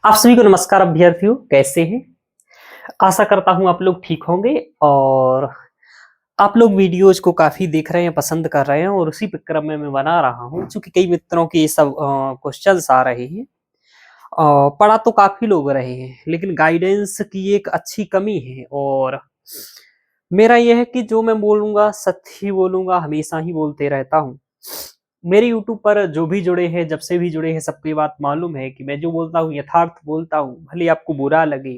आप सभी को नमस्कार अभ्यर्थियों, कैसे हैं? आशा करता हूं आप लोग ठीक होंगे और आप लोग वीडियोज को काफी देख रहे हैं, पसंद कर रहे हैं और उसी क्रम में मैं बना रहा हूं। चूंकि कई मित्रों के ये सब क्वेश्चंस आ रहे हैं। पढ़ा तो काफी लोग रहे हैं, लेकिन गाइडेंस की एक अच्छी कमी है। और मेरा यह है कि जो मैं बोलूंगा सत्य ही बोलूंगा, हमेशा ही बोलते रहता हूँ। मेरे यूट्यूब पर जो भी जुड़े हैं, जब से भी जुड़े हैं, सबको ये बात मालूम है कि मैं जो बोलता हूँ यथार्थ बोलता हूँ। भले आपको बुरा लगे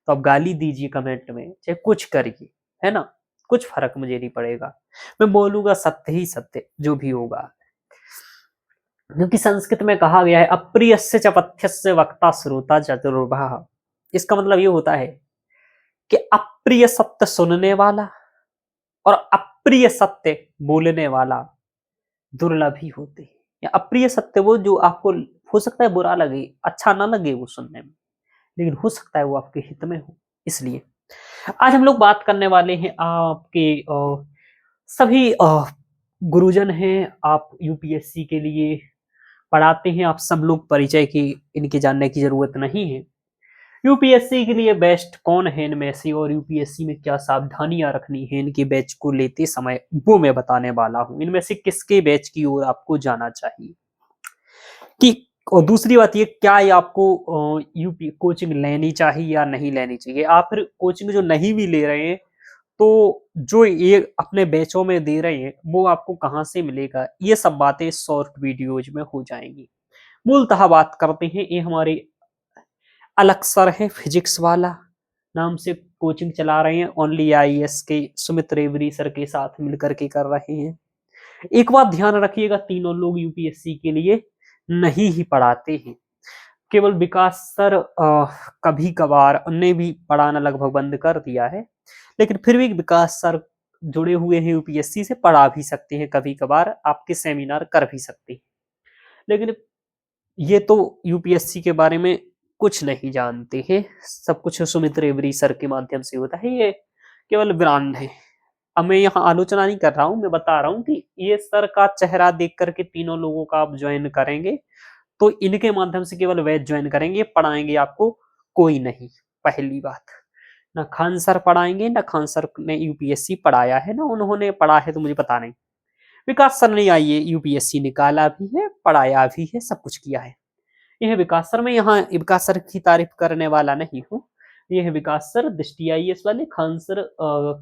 तो आप गाली दीजिए कमेंट में, चाहे कुछ करिए, है ना। कुछ फर्क मुझे नहीं पड़ेगा। मैं बोलूंगा सत्य ही सत्य जो भी होगा। क्योंकि संस्कृत में कहा गया है अप्रियस्य च पथ्यस्य वक्ता श्रोता चतुर्भः। इसका मतलब ये होता है कि अप्रिय सत्य सुनने वाला और अप्रिय सत्य बोलने वाला दुर्लभ ही होते हैं। या अप्रिय सत्य वो जो आपको हो सकता है बुरा लगे, अच्छा ना लगे वो सुनने में, लेकिन हो सकता है वो आपके हित में हो। इसलिए आज हम लोग बात करने वाले हैं आपके सभी गुरुजन हैं। आप यूपीएससी के लिए पढ़ाते हैं, आप सब लोग परिचय की इनके जानने की जरूरत नहीं है। यूपीएससी के लिए बेस्ट कौन है इनमें से और यूपीएससी में क्या सावधानियां रखनी है इनके बैच को लेते समय, वो मैं बताने वाला हूं। इनमें से किसके बैच की ओर आपको जाना चाहिए कि, और दूसरी बात ये, क्या ये आपको यूपी कोचिंग लेनी चाहिए या नहीं लेनी चाहिए। आप फिर कोचिंग जो नहीं भी ले रहे हैं तो जो ये अपने बैचों में दे रहे हैं वो आपको कहाँ से मिलेगा, ये सब बातें शॉर्ट वीडियोज में हो जाएंगी। मूलतः बात करते हैं, ये हमारे अलग सर है फिजिक्स वाला, नाम से कोचिंग चला रहे हैं। ओनली आईएएस के सुमित रेवरी सर के साथ मिलकर के कर रहे हैं। एक बात ध्यान रखिएगा, तीनों लोग यूपीएससी के लिए नहीं ही पढ़ाते हैं। केवल विकास सर कभी कभार, उन्हें भी पढ़ाना लगभग बंद कर दिया है, लेकिन फिर भी विकास सर जुड़े हुए हैं यूपीएससी से, पढ़ा भी सकते हैं कभी कभार, आपके सेमिनार कर भी सकते हैं। लेकिन ये तो यूपीएससी के बारे में कुछ नहीं जानते हैं। सब कुछ सुमित रेवरी सर के माध्यम से होता है, ये केवल ब्रांड है। अब मैं यहाँ आलोचना नहीं कर रहा हूँ, मैं बता रहा हूँ कि ये सर का चेहरा देख करके तीनों लोगों का आप ज्वाइन करेंगे तो इनके माध्यम से केवल वैच ज्वाइन करेंगे, पढ़ाएंगे आपको कोई नहीं। पहली बात, ना खान सर पढ़ाएंगे, ना खान सर ने यूपीएससी पढ़ाया है, ना उन्होंने पढ़ा है तो मुझे पता नहीं। विकास सर ने आइए यूपीएससी निकाला भी है, पढ़ाया भी है, सब कुछ किया है। यह विकास सर, मैं यहाँ विकास सर की तारीफ करने वाला नहीं हूँ। ये है विकास सर दृष्टि आईएएस वाले, Khan sir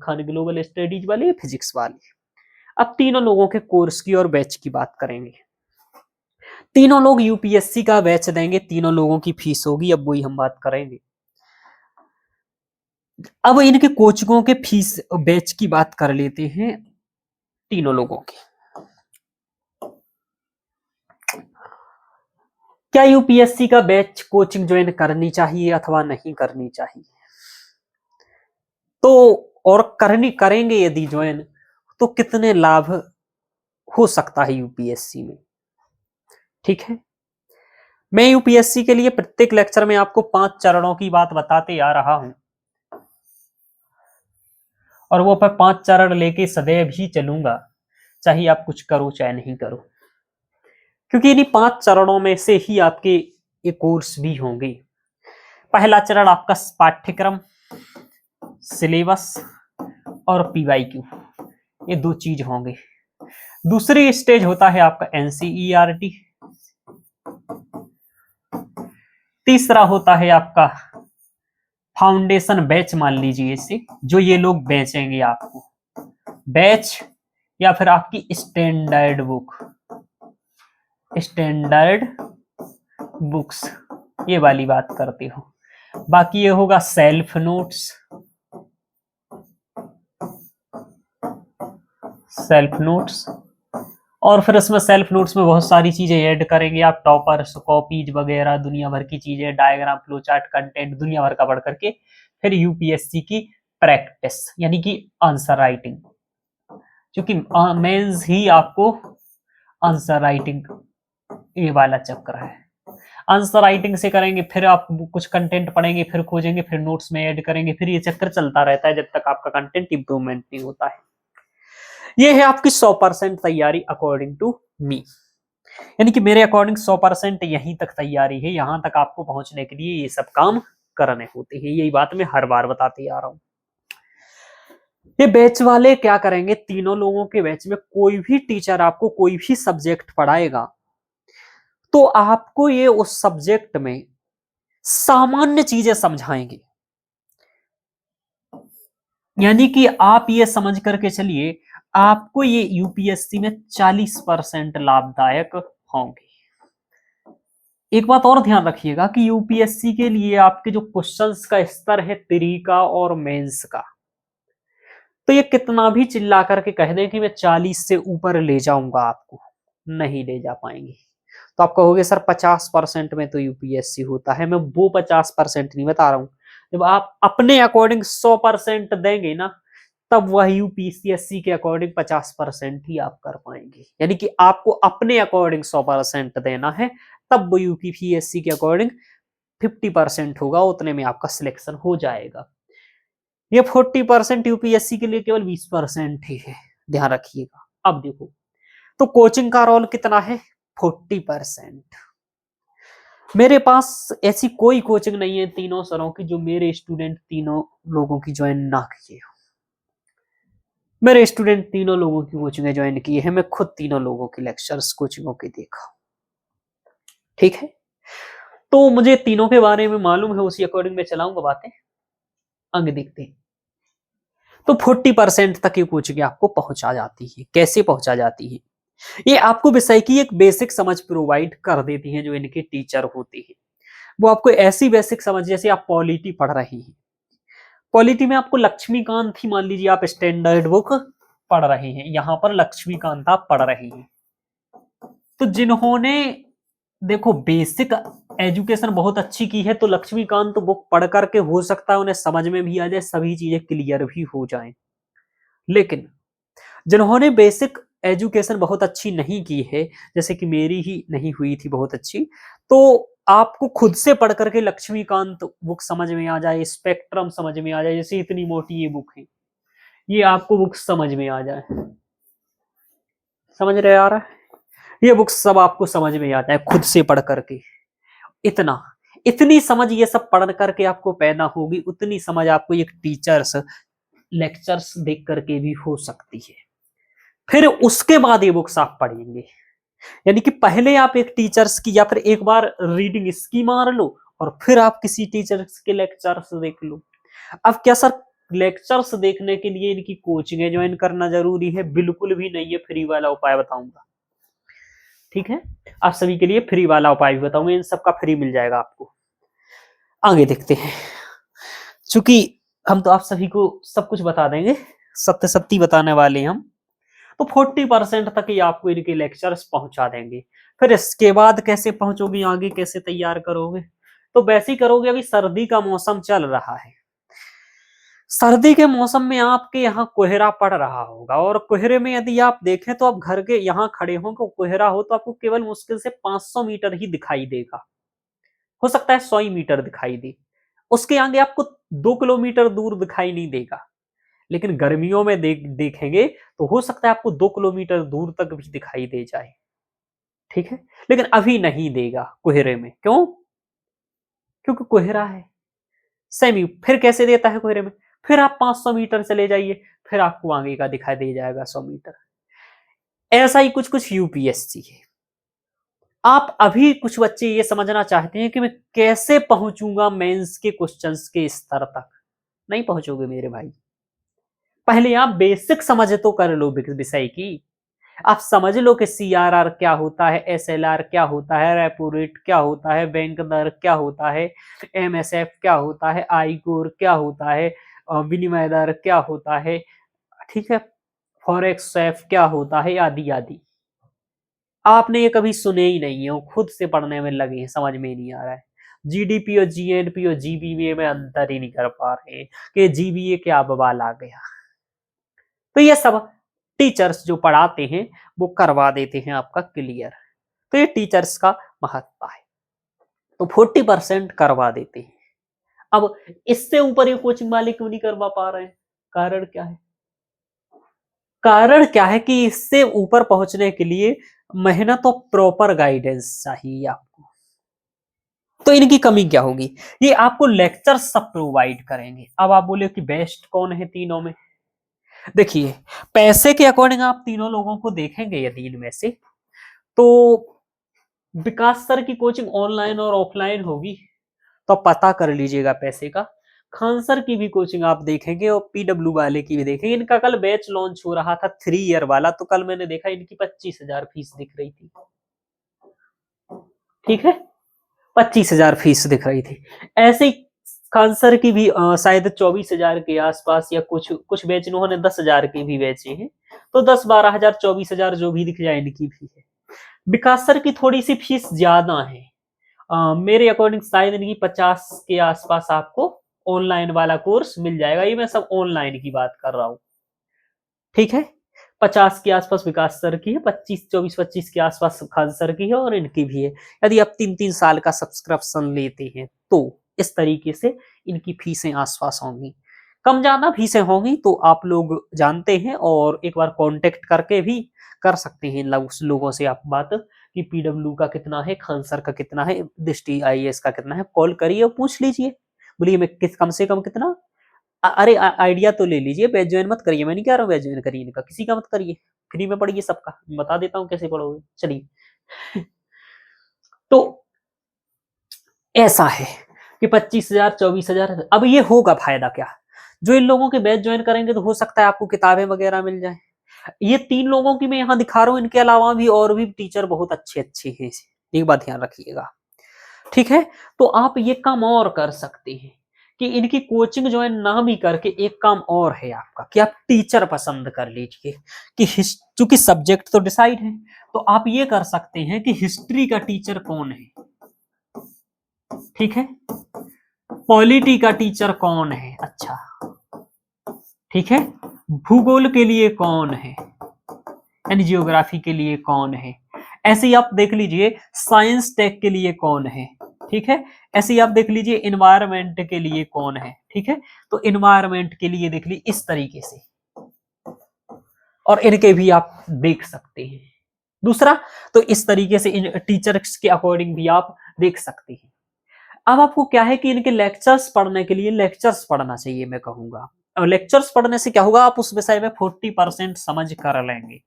Khan global studies वाले, फिजिक्स वाले। अब तीनों लोगों के कोर्स की और बैच की बात करेंगे। तीनों लोग यूपीएससी का बैच देंगे, तीनों लोगों की फीस होगी, अब वही हम बात करेंगे। अब इनके कोचिंगों के फीस बैच की बात कर लेते हैं तीनों लोगों की। क्या यूपीएससी का बैच कोचिंग ज्वाइन करनी चाहिए अथवा नहीं करनी चाहिए? तो और करनी करेंगे यदि ज्वाइन तो कितने लाभ हो सकता है यूपीएससी में, ठीक है। मैं यूपीएससी के लिए प्रत्येक लेक्चर में आपको 5 चरणों की बात बताते आ रहा हूं और वो पर 5 चरण लेके सदैव ही चलूंगा, चाहे आप कुछ करो चाहे नहीं करो। क्योंकि इन्हीं 5 चरणों में से ही आपके ये कोर्स भी होंगे। पहला चरण आपका पाठ्यक्रम, सिलेबस और पीवाईक्यू, ये 2 चीज होंगे। दूसरी स्टेज होता है आपका एनसीईआरटी। तीसरा होता है आपका फाउंडेशन बैच, मान लीजिए इसे, जो ये लोग बेचेंगे आपको बैच, या फिर आपकी स्टैंडर्ड बुक, स्टैंडर्ड बुक्स, ये वाली बात करते हो। बाकी ये होगा सेल्फ नोट्स, सेल्फ नोट्स, और फिर इसमें सेल्फ नोट्स में बहुत सारी चीजें ऐड करेंगे आप, टॉपर्स, कॉपीज वगैरह, दुनिया भर की चीजें, डायग्राम, फ्लो चार्ट, कंटेंट दुनिया भर का पढ़ करके फिर यूपीएससी की प्रैक्टिस, यानी कि आंसर राइटिंग। क्योंकि मेंस ही आपको आंसर राइटिंग ये वाला चक्र है। आंसर राइटिंग से करेंगे, फिर आप कुछ कंटेंट पढ़ेंगे, फिर खोजेंगे, फिर नोट्स में ऐड करेंगे, फिर ये चक्कर चलता रहता है जब तक आपका कंटेंट इंप्रूवमेंट नहीं होता है। ये है आपकी 100% तैयारी अकॉर्डिंग टू मी। यानी कि मेरे अकॉर्डिंग 100% यहीं तक तैयारी है, यहां तक आपको पहुंचने के लिए ये सब काम करने होते हैं। यही बात मैं हर बार बताते आ रहा हूं। ये बैच वाले क्या करेंगे, तीनों लोगों के बैच में कोई भी टीचर आपको कोई भी सब्जेक्ट पढ़ाएगा तो आपको ये उस सब्जेक्ट में सामान्य चीजें समझाएंगे। यानी कि आप ये समझ करके चलिए, आपको ये यूपीएससी में 40% लाभदायक होंगे। एक बात और ध्यान रखिएगा कि यूपीएससी के लिए आपके जो क्वेश्चंस का स्तर है प्री का और मेंस का, तो ये कितना भी चिल्ला करके कह दें कि मैं 40 से ऊपर ले जाऊंगा, आपको नहीं ले जा पाएंगे। तो आप कहोगे सर 50% में तो यूपीएससी होता है, मैं वो 50% नहीं बता रहा हूं। जब आप अपने अकॉर्डिंग 100% देंगे ना, तब वह यूपीएससी के अकॉर्डिंग 50% ही आप कर पाएंगे। यानी कि आपको अपने अकॉर्डिंग 100% देना है, तब वो यूपीएससी के अकॉर्डिंग 50% होगा, उतने में आपका सिलेक्शन हो जाएगा। ये 40% यूपीएससी के लिए केवल 20% ही है, ध्यान रखिएगा। अब देखो, तो कोचिंग का रोल कितना है, 40%। मेरे पास ऐसी कोई कोचिंग नहीं है तीनों सरों की जो मेरे स्टूडेंट तीनों लोगों की ज्वाइन ना किए हो। मेरे स्टूडेंट तीनों लोगों की कोचिंग ज्वाइन किए हैं, मैं खुद तीनों लोगों की लेक्चर्स कोचिंगों के देखा। ठीक है, तो मुझे तीनों के बारे में मालूम है, उसी अकॉर्डिंग मैं चलाऊंगा बातें। आगे देखते हैं। तो 40% तक ये कोचिंग आपको पहुंचा जाती है। कैसे पहुंचा जाती है, ये आपको विषय की एक बेसिक समझ प्रोवाइड कर देती हैं जो इनके टीचर होते हैं। वो आपको ऐसी बेसिक समझ, जैसे आप पॉलिटी पढ़ रहे हैं, पॉलिटी में आपको लक्ष्मीकांत ही मान लीजिए आप स्टैंडर्ड बुक पढ़ रहे हैं, यहां पर लक्ष्मीकांत आप पढ़ रहे हैं। तो जिन्होंने देखो बेसिक एजुकेशन बहुत अच्छी की है, तो लक्ष्मीकांत बुक पढ़ करके हो सकता है उन्हें समझ में भी आ जाए, सभी चीजें क्लियर भी हो जाएं। लेकिन जिन्होंने बेसिक एजुकेशन बहुत अच्छी नहीं की है, जैसे कि मेरी ही नहीं हुई थी बहुत अच्छी, तो आपको खुद से पढ़ करके लक्ष्मीकांत बुक समझ में आ जाए, स्पेक्ट्रम समझ में आ जाए, जैसे इतनी मोटी ये बुक है, ये आपको बुक समझ में आ जाए। समझ रहे आ रहा है, ये बुक सब आपको समझ में आ जाए खुद से पढ़ करके। इतना इतनी समझ ये सब पढ़ करके आपको पैदा होगी, उतनी समझ आपको एक टीचर्स लेक्चर्स देख करके भी हो सकती है। फिर उसके बाद ये बुक्स आप पढ़ेंगे। यानी कि पहले आप एक टीचर्स की या फिर एक बार रीडिंग इसकी मार लो, और फिर आप किसी टीचर्स के लेक्चर्स देख लो। अब क्या सर लेक्चर्स देखने के लिए इनकी कोचिंग ज्वाइन करना जरूरी है? बिल्कुल भी नहीं है, फ्री वाला उपाय बताऊंगा। ठीक है, आप सभी के लिए फ्री वाला उपाय भी बताऊंगा, इन सबका फ्री मिल जाएगा आपको। आगे देखते हैं, चूंकि हम तो आप सभी को सब कुछ बता देंगे, सत्य सत्य बताने वाले हम, तो 40% तक ही आपको इनके लेक्चर्स पहुंचा देंगे। फिर इसके बाद कैसे पहुंचोगे, आगे कैसे तैयार करोगे? तो वैसे ही करोगे। अभी सर्दी का मौसम चल रहा है, सर्दी के मौसम में आपके यहाँ कोहरा पड़ रहा होगा, और कोहरे में यदि आप देखें तो आप घर के यहाँ खड़े हो, कोहरा हो तो आपको केवल मुश्किल से 500 मीटर ही दिखाई देगा, हो सकता है 100 मीटर दिखाई दे, उसके आगे आपको 2 किलोमीटर दूर दिखाई नहीं देगा। लेकिन गर्मियों में देखेंगे तो हो सकता है आपको 2 किलोमीटर दूर तक भी दिखाई दे जाए। ठीक है, लेकिन अभी नहीं देगा कोहरे में। क्यों? क्योंकि कोहरा है। सेमी फिर कैसे देता है कोहरे में? फिर आप 500 मीटर चले जाइए, फिर आपको आगे का दिखाई दे जाएगा 100 मीटर। ऐसा ही कुछ कुछ यूपीएससी है। आप अभी कुछ बच्चे ये समझना चाहते हैं कि मैं कैसे पहुंचूंगा मेंस के क्वेश्चंस के स्तर तक। नहीं पहुंचोगे मेरे भाई, पहले आप बेसिक समझ तो कर लो विषय की। आप समझ लो कि सीआरआर क्या होता है, एसएलआर क्या होता है, रेपो रेट क्या होता है, बैंक दर क्या होता है, एमएसएफ क्या होता है, आई कोर क्या होता है, विनिमय दर क्या होता है, ठीक है, फॉरेक्स स्वैप क्या होता है, आदि आदि। आपने ये कभी सुने ही नहीं है, खुद से पढ़ने में लगे हैं, समझ में नहीं आ रहा है। जीडीपी और जीएनपी और जीबीए में अंतर ही नहीं कर पा रहे हैं कि जीबीए क्या बवाल आ गया। तो ये सब टीचर्स जो पढ़ाते हैं वो करवा देते हैं आपका क्लियर। तो ये टीचर्स का महत्व है, तो 40% करवा देते हैं। अब इससे ऊपर ये कोचिंग वाले क्यों नहीं करवा पा रहे हैं? कारण क्या है? कारण क्या है कि इससे ऊपर पहुंचने के लिए मेहनत और प्रॉपर गाइडेंस चाहिए आपको। तो इनकी कमी क्या होगी? ये आपको लेक्चर सब प्रोवाइड करेंगे। अब आप बोले कि बेस्ट कौन है तीनों में? देखिए, पैसे के अकॉर्डिंग आप तीनों लोगों को देखेंगे यदि इनमें से, तो विकास सर की कोचिंग ऑनलाइन और ऑफलाइन होगी, तो आप पता कर लीजिएगा पैसे का। खान सर की भी कोचिंग आप देखेंगे और पीडब्ल्यू वाले की भी देखेंगे। इनका कल बैच लॉन्च हो रहा था 3 ईयर वाला, तो कल मैंने देखा इनकी 25,000 फीस दिख रही थी। ठीक है, 25,000 फीस दिख रही थी। ऐसे ही खान सर की भी शायद 24,000 के आसपास, या कुछ कुछ बैच इन्होंने 10,000 के भी बेचे हैं। तो 10-12,000 24,000 जो भी दिख जाए इनकी भी है। विकास सर की थोड़ी सी फीस ज्यादा है। मेरे अकॉर्डिंग शायद इनकी 50 के आसपास आपको ऑनलाइन वाला कोर्स मिल जाएगा। ये मैं सब ऑनलाइन की बात कर रहा हूँ। ठीक है, 50 के आसपास विकास सर की है, 24-25 के आसपास खान सर की है, और इनकी भी है। यदि आप 3-3 साल का सब्सक्रिप्शन लेते हैं तो इस तरीके से इनकी फीसें आसपास होंगी। कम ज्यादा फीसें होंगी तो आप लोग जानते हैं, और एक बार कांटेक्ट करके भी कर सकते हैं लोगों से आप बात, कि पीडब्ल्यू का कितना है, खान सर का कितना है, दृष्टि आईएएस का कितना है। कॉल करिए और पूछ लीजिए, बोलिए मैं किस कम से कम कितना। अरे आइडिया तो ले लीजिए, बैच ज्वाइन मत करिए। मैं नहीं कह रहा हूँ बैच ज्वाइन करिए इनका, किसी का मत करिए। फ्री में पढ़िए सबका, बता देता हूँ कैसे पढ़ोगे। चलिए तो ऐसा है कि 25,000 24,000। अब ये होगा फायदा क्या? जो इन लोगों के बैच ज्वाइन करेंगे तो हो सकता है आपको किताबें वगैरह मिल जाए। ये 3 लोगों की मैं यहाँ दिखा रहा हूँ, इनके अलावा भी और भी टीचर बहुत अच्छे अच्छे हैं। एक बात ध्यान रखिएगा, ठीक है? तो आप ये काम और कर सकते हैं कि इनकी कोचिंग ज्वाइन ना भी करके, एक काम और है आपका कि आप टीचर पसंद कर लीजिए। कि चूंकि सब्जेक्ट तो डिसाइड है, तो आप ये कर सकते हैं कि हिस्ट्री का टीचर कौन है, ठीक है, पॉलिटी का टीचर कौन है, अच्छा, ठीक है, भूगोल के लिए कौन है, यानी जियोग्राफी के लिए कौन है। ऐसे ही आप देख लीजिए साइंस टेक के लिए कौन है, ठीक है। ऐसे ही आप देख लीजिए इन्वायरमेंट के लिए कौन है, ठीक है। तो इन्वायरमेंट के लिए देख लीजिए इस तरीके से, और इनके भी आप देख सकते हैं। दूसरा, तो इस तरीके से इन टीचर्स के अकॉर्डिंग भी आप देख सकते हैं। अब आपको क्या है कि इनके लेक्चर्स पढ़ने के लिए लेक्चर्स पढ़ना चाहिए, मैं कहूंगा। और लेक्चर्स पढ़ने से क्या होगा, आप उस विषय में 40% समझ कर लेंगे,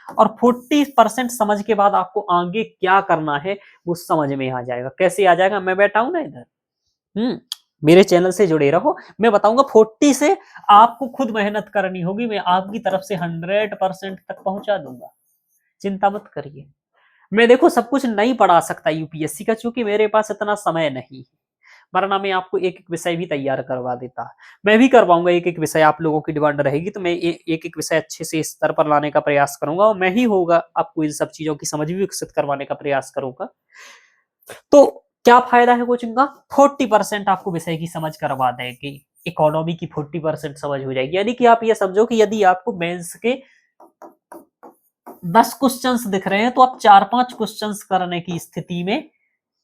और 40% समझ के बाद आपको आगे क्या करना है वो समझ में आ जाएगा। कैसे आ जाएगा? मैं बैठा हूं ना इधर, मेरे चैनल से जुड़े रहो, मैं बताऊंगा। 40 से आपको खुद मेहनत करनी होगी, मैं आपकी तरफ से 100% तक पहुंचा दूंगा, चिंता मत करिए। मैं देखो सब कुछ नहीं पढ़ा सकता यूपीएससी का, चूंकि मेरे पास इतना समय नहीं है, वरना मैं आपको एक एक विषय भी तैयार करवा देता। मैं भी करवाऊंगा, एक एक विषय आप लोगों की डिमांड रहेगी तो मैं एक एक विषय अच्छे से स्तर पर लाने का प्रयास करूंगा, और मैं ही होगा आपको इन सब चीजों की समझ भी विकसित करवाने का प्रयास करूंगा। तो क्या फायदा है कोचिंग का? 40% आपको विषय की समझ करवा देगी, इकोनॉमी की 40% समझ हो जाएगी। यानी कि आप ये समझो कि यदि आपको मेंस के 10 क्वेश्चंस दिख रहे हैं, तो आप 4-5 क्वेश्चंस करने की स्थिति में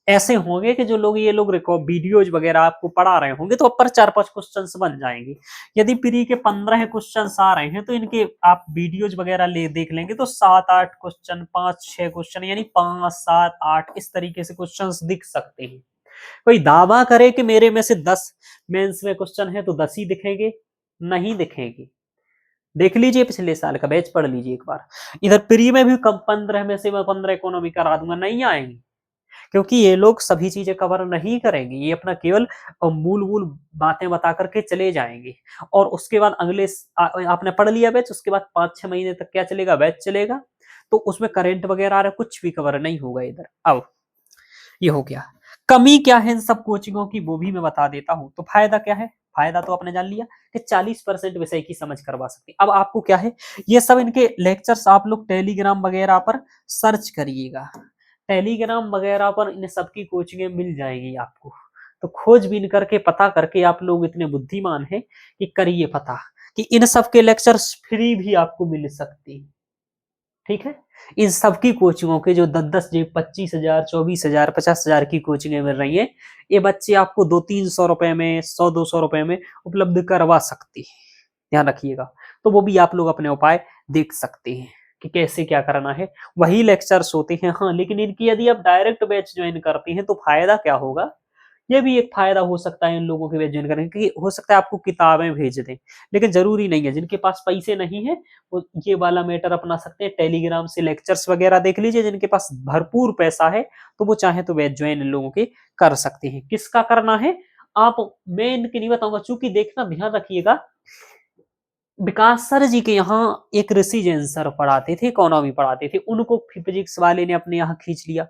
ऐसे होंगे कि जो लोग ये लोग वीडियोज वगैरह आपको पढ़ा रहे होंगे, तो ऊपर 4-5 क्वेश्चंस बन जाएंगे। यदि प्री के 15 क्वेश्चंस आ रहे हैं, तो इनके आप वीडियोज वगैरह ले देख लेंगे तो 7-8 क्वेश्चन, 5-6 क्वेश्चन, यानी 5-7-8 इस तरीके से क्वेश्चंस दिख सकते हैं। कोई दावा करे कि मेरे में से 10 मेंस में क्वेश्चन है तो 10 ही दिखेंगे? नहीं दिखेंगे। देख लीजिए पिछले साल का बैच, पढ़ लीजिए एक बार। इधर प्री में भी कम 15 में से मैं 15 इकोनॉमी करा दूंगा, नहीं आएंगे, क्योंकि ये लोग सभी चीजें कवर नहीं करेंगे। ये अपना केवल मूल मूल बातें बता करके चले जाएंगे, और उसके बाद अगले आपने पढ़ लिया बैच, उसके बाद 5-6 महीने तक क्या चलेगा? बैच चलेगा। तो उसमें करंट वगैरह आ रहा, कुछ भी कवर नहीं होगा इधर। अब ये हो गया। कमी क्या है इन सब कोचिंगों की, वो भी मैं बता देता हूं। तो फायदा क्या है? फायदा तो आपने जान लिया कि 40% विषय की समझ करवा सकते। अब आपको क्या है, ये सब इनके लेक्चर्स आप लोग टेलीग्राम वगैरह पर सर्च करिएगा। टेलीग्राम वगैरह पर इन सबकी कोचिंगें मिल जाएगी आपको। तो खोजबीन करके पता करके, आप लोग इतने बुद्धिमान हैं कि करिए पता कि इन सब के लेक्चर्स फ्री भी आपको मिल सकते हैं। ठीक है, इन सबकी कोचिंगों के जो 10-10 जी 25,000 24,000 50,000 की कोचिंगें मिल रही हैं, ये बच्चे आपको 200-300 रुपए में, 100-200 रुपए में उपलब्ध करवा सकते हैं। ध्यान रखिएगा। तो वो भी आप लोग अपने उपाय देख सकते हैं। कि कैसे क्या करना है, वही लेक्चर्स होते हैं। हाँ, लेकिन इनकी यदि आप डायरेक्ट बैच ज्वाइन करते हैं तो फायदा क्या होगा, ये भी एक फायदा हो सकता है इन लोगों के बैच ज्वाइन करने का, कि हो सकता है आपको किताबें भेज दें, लेकिन जरूरी नहीं है। जिनके पास पैसे नहीं है वो ये वाला मैटर अपना सकते हैं, टेलीग्राम से लेक्चर्स वगैरह देख लीजिए। जिनके पास भरपूर पैसा है तो वो चाहे तो बैच ज्वाइन इन लोगों के कर सकते हैं। किसका करना है आप, मैं इनके नहीं बताऊंगा, चूंकि देखना ध्यान रखिएगा, विकास सर जी के यहाँ एक ऋषि जैन सर पढ़ाते थे, इकोनॉमी पढ़ाते थे, उनको फिजिक्स वाले ने अपने यहाँ खींच लिया।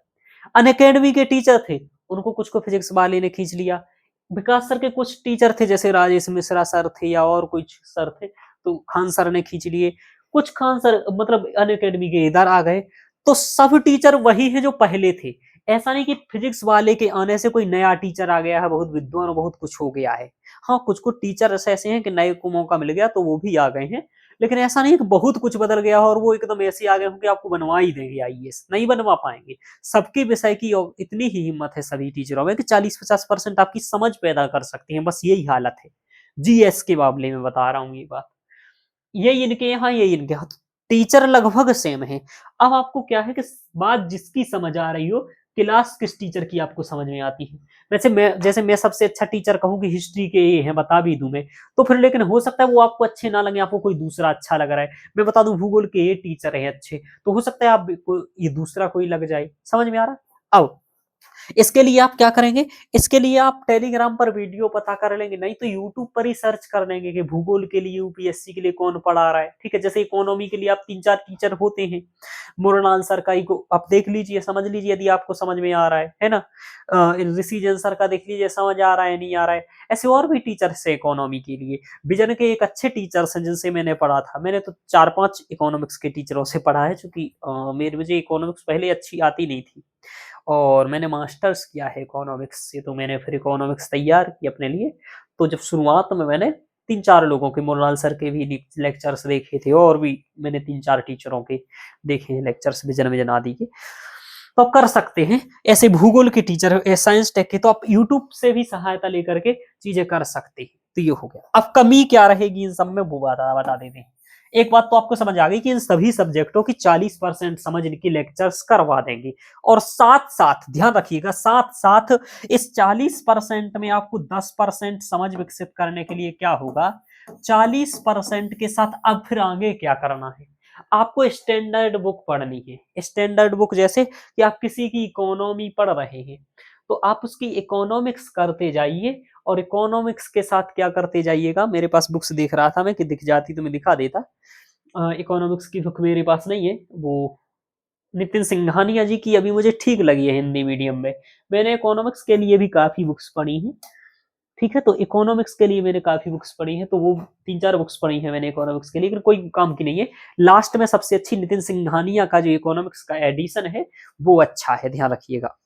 अनअकैडमी के टीचर थे, उनको कुछ को फिजिक्स वाले ने खींच लिया। विकास सर के कुछ टीचर थे, जैसे राजेश मिश्रा सर थे या और कुछ सर थे, तो खान सर ने खींच लिए। कुछ खान सर मतलब अनअकैडमी के इधर आ गए। तो सब टीचर वही है जो पहले थे। ऐसा नहीं कि फिजिक्स वाले के आने से कोई नया टीचर आ गया है, बहुत विद्वान और बहुत कुछ हो गया है। हाँ, कुछ कुछ टीचर ऐसे हैं कि नए को मौका मिल गया तो वो भी आ गए हैं, लेकिन ऐसा नहीं कि बहुत कुछ बदल गया हो और वो एकदम ऐसे आ गए हो कि आपको बनवा ही देंगे आईएएस, नहीं बनवा पाएंगे। सबके विषय की इतनी ही हिम्मत है सभी टीचरों में कि 40-50% आपकी समझ पैदा कर सकती हैं, बस यही हालत है। जीएस के मामले में बता रहा हूँ ये बात। ये इनके यहाँ, ये इनके यहाँ, टीचर लगभग सेम है। अब आपको क्या है कि बात जिसकी समझ आ रही हो, क्लास किस टीचर की आपको समझ में आती है। वैसे मैं, जैसे मैं सबसे अच्छा टीचर कहूँ कि हिस्ट्री के ये हैं, बता भी दूं मैं, तो फिर लेकिन हो सकता है वो आपको अच्छे ना लगे, आपको कोई दूसरा अच्छा लग रहा है। मैं बता दूं भूगोल के ये टीचर हैं अच्छे, तो हो सकता है आप ये दूसरा कोई लग जाए। समझ में आ रहा है। अब इसके लिए आप क्या करेंगे, इसके लिए आप टेलीग्राम पर वीडियो पता कर लेंगे, नहीं तो यूट्यूब पर ही सर्च कर लेंगे कि भूगोल के लिए यूपीएससी के लिए कौन पढ़ा रहा है। ठीक है, जैसे इकोनॉमी के लिए आप 3-4 टीचर होते हैं, मुरनाल सर का को आप देख लीजिए, समझ लीजिए यदि आपको समझ में आ रहा है ना। ऋषि जैन सर का देख लीजिए, समझ आ रहा है नहीं आ रहा है। ऐसे और भी टीचर्स है इकोनॉमी के लिए। विजन के एक अच्छे टीचर्स हैं जिनसे मैंने पढ़ा था, मैंने तो 4-5 इकोनॉमिक्स के टीचरों से पढ़ा है, क्योंकि मुझे इकोनॉमिक्स पहले अच्छी आती नहीं थी और मैंने मास्टर्स किया है इकोनॉमिक्स से, तो मैंने फिर इकोनॉमिक्स तैयार की अपने लिए। तो जब शुरुआत में मैंने 3-4 लोगों के, मुरलाल सर के भी लेक्चर्स देखे थे, और भी मैंने 3-4 टीचरों के देखे हैं लेक्चर्स, विजन विजन आदि के। तो आप कर सकते हैं ऐसे भूगोल के टीचर, साइंस टेक के, तो आप यूट्यूब से भी सहायता लेकर के चीजें कर सकते हैं। तो ये हो गया। अब कमी क्या रहेगी इन सब में वो बता देते हैं। एक बात तो आपको समझ आ गई कि इन सभी सब्जेक्टों की 40% समझ इनकी लेक्चर्स करवा देंगे, और साथ साथ ध्यान रखिएगा, साथ साथ इस 40% में आपको 10% समझ विकसित करने के लिए क्या होगा, 40% के साथ अब फिर आगे क्या करना है, आपको स्टैंडर्ड बुक पढ़नी है। स्टैंडर्ड बुक जैसे कि आप किसी की इकोनॉमी पढ़ रहे हैं तो आप उसकी इकोनॉमिक्स करते जाइए, और इकोनॉमिक्स के साथ क्या करते जाइएगा, मेरे पास बुक्स देख रहा था मैं, कि दिख जाती तो मैं दिखा देता। इकोनॉमिक्स की बुक मेरे पास नहीं है, वो नितिन सिंघानिया जी की अभी मुझे ठीक लगी है हिंदी मीडियम में। मैंने इकोनॉमिक्स के लिए भी काफी बुक्स पढ़ी हैं। ठीक है, तो इकोनॉमिक्स के लिए मैंने काफी बुक्स पढ़ी हैं, तो वो 3-4 बुक्स पढ़ी हैं मैंने इकोनॉमिक्स के लिए, लेकिन कोई काम की नहीं है। लास्ट में सबसे अच्छी नितिन सिंघानिया का जो इकोनॉमिक्स का एडिशन है वो अच्छा है, ध्यान रखिएगा,